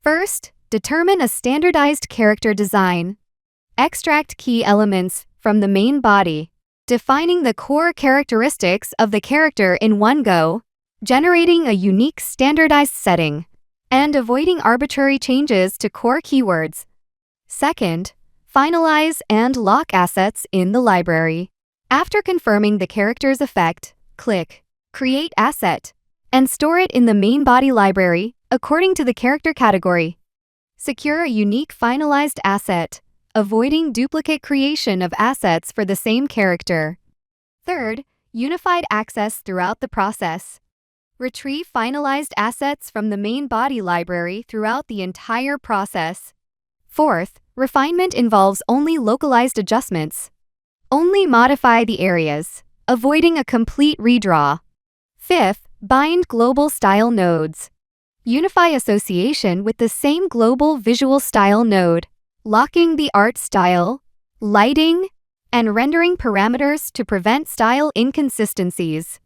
First, determine a standardized character design. Extract key elements from the main body, defining the core characteristics of the character in one go, generating a unique standardized setting, and avoiding arbitrary changes to core keywords. Second, finalize and lock assets in the library. After confirming the character's effect, click Create Asset and store it in the main body library according to the character category. Secure a unique finalized asset, avoiding duplicate creation of assets for the same character. Third, unified access throughout the process. Retrieve finalized assets from the main body library throughout the entire process. Fourth, refinement involves only localized adjustments. Only modify the areas, avoiding a complete redraw. Fifth, bind global style nodes. Unify association with the same global visual style node, locking the art style, lighting, and rendering parameters to prevent style inconsistencies.